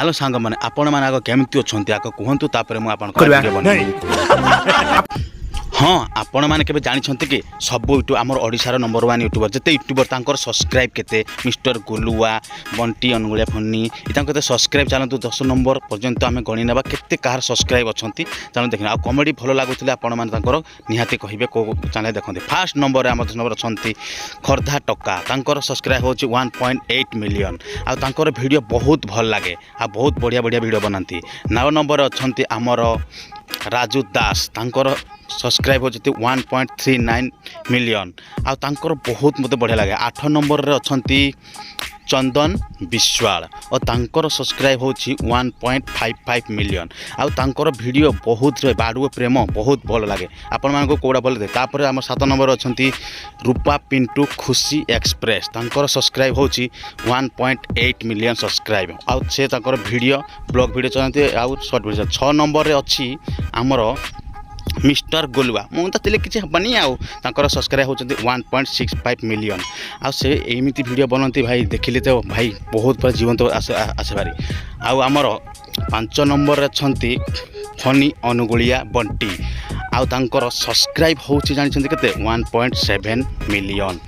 Hello सांग मैंने आपण मैंने आग केमती अच्छा आग कहतु तापर हाँ आपण मैंने केबे जानिछंती कि सब यूट्यूब आमर ओडिशार नंबर 1 यूट्यूबर जिते यूट्यूबर तांकर सब्सक्राइब केते मिस्टर गुलुआ बंटी अनुगुलिया फन्नी केते सब्सक्राइब चलतु 10 नंबर पर्यंत आम गणी ना केते कार सब्सक्राइब अच्छी चलो देखना आ कमेडी भल लगुले आपण मैंने निहाती कहे कौ चैनल देखते फास्ट नंबर आम 10 नंबर अच्छा खर्धा टका तांकर सब्सक्राइब हो 1.8 मिलियन आर वीडियो बहुत भल लगे आ बहुत बढ़िया बढ़िया वीडियो बनाती 9 नंबर अच्छा आमर राजू दास तांकर सब्सक्राइब होती 1.39 मिलियन आ तांकर बहुत मत बढ़िया लगे 8 नंबर रे अछंती चंदन विश्वाल और तांकर सब्सक्राइब होची 1.55 मिलियन आ तांकर वीडियो बहुत बाड़ुए प्रेम बहुत भल लगे आपण मानको कोड़ा भल दे तापर हम 7 नंबर अछंती रूपा पिंटू खुशी एक्सप्रेस तांकर सब्सक्राइब होची 1.8 मिलियन सब्सक्राइब आ से तांकर वीडियो ब्लॉग वीडियो चलते आ शॉर्ट वीडियो 6 नंबर रे अछि हमर मिस्टर गुलुआ मुझे किसी हेनी आर सब्सक्राइब होती 1.65 मिलियन आ से एमती वीडियो बनाती भाई देखिले तो भाई बहुत पूरा जीवंत आसे भारी आमर 5 नंबर अच्छा फनी अनुगुलिया बंटी आउ तांकर सब्सक्राइब होची जानिछंती केते 1.7 मिलियन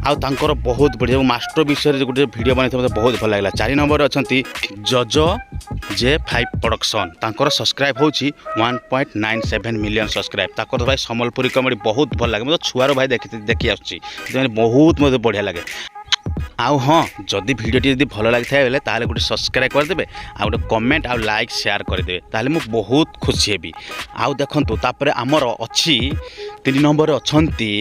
आउ तांकर बहुत बढ़िया मास्टर विषय रे गोटे वीडियो बनाइथे मते बहुत भल लागला 4 नंबर अछंती जजो J5 प्रोडक्शन तांकर सब्सक्राइब होची 1.97 मिलियन सब्सक्राइब ताकर भाई सम्बलपुरी कॉमेडी बहुत भल लागे मते छुआरो भाई देखि आछी बहुत मते बढ़िया लागे आउ हाँ जदि वीडियोटी जदि भल लगी था ताले गोटे सब्सक्राइब करदे आ गोटे कमेंट आ लाइक शेयर करदे ताले मु बहुत खुशी हेबी आउ देखंतु तापरे आमर अछि 3 नंबर अछंती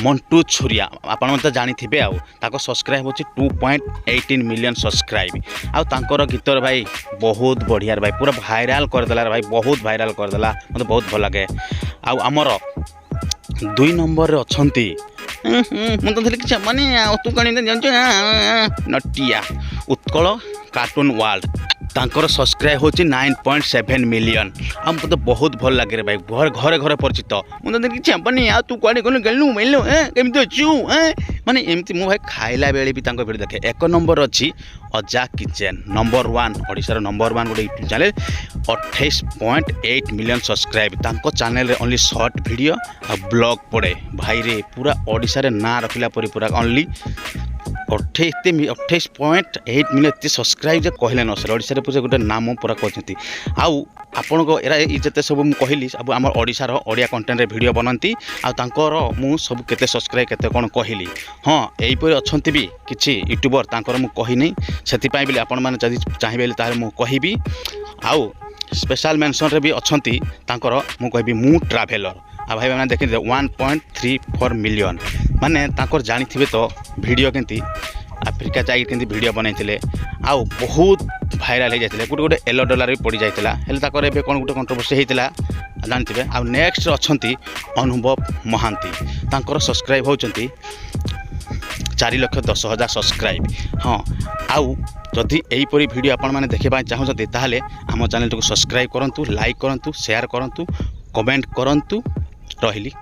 मंटू छुरिया आपण मते जानि थिबे आउ ताको सब्सक्राइब होछि 2.18 मिलियन सब्सक्राइब आउ तांकर गीतर भाई बहुत बढ़िया भाई पूरा वायरल कर देला भाई बहुत वायरल कर देला मते बहुत भल लागे आउ आमर 2 नंबर अछंती मुझे किसी माने तू कण नटिया उत्कल कार्टून वर्ल्ड तांकर सब्सक्राइब होची 9.7 मिलियन आ मते बहुत भल लगे रे भाई घरे घरे परिचित मुझे किसी माने तू कड़े कौन गलु मिलो केमती अच्छु माने एमती मु भाई खाइला बेले भी तांको वीडियो देखे 1 नंबर अच्छी अजा किचेन नंबर 1 ओडिशार नंबर 1 गोटे यूट्यूब चैनल 28.8 मिलियन सब्सक्राइब तांको चैनल रे ओनली शॉर्ट वीडियो आ ब्लॉग पड़े भाई रे पूरा ओडिशा रे ना रखिला परी पूरा ओनली 28.8 मिलियन एत सब्सक्राइब जे कहले न सर ओडिशा रे पूरा गोटे नाम पूरा कहते आउ आपण को एरा जिते सब मुझे कहली सब आम ओडिशार ओडिया कंटेंट रे वीडियो बनाती आ तांकर मु सब केते सब्सक्राइब केते कोन कहली हाँ एहीपरि अच्छी भी किसी यूट्यूबर तांकर मु कही नहीं से बोले आपण मैंने जदि चाहिए ताहले मु कहिबी आउ स्पेशल मेंशन रे भी अच्छी तांकर मु कहबी मु ट्रावेलर आ भाई मैंने देखी 1.34 मिलियन माने तांकर जानी थिबे तो वीडियो केंती आफ्रिका जाई केंती वीडियो बनाइथिले आउ बहुत भाइराल हो जाते गोटे गोटे $11 भी पड़ जाता है ताकर एबे कोन गोटे कंट्रोवर्सी होता जानते आउ नेक्स्ट अच्छा अनुभव महांती तांकर सब्सक्राइब होचंती 4,10,000 सब्सक्राइब हाँ आउ जदि एहीपरि वीडियो आपण मैंने देखा चाहते ताहले आम चैनल को सब्सक्राइब करंतु लाइक करंतु शेयर करंतु कमेंट करंतु रहिली।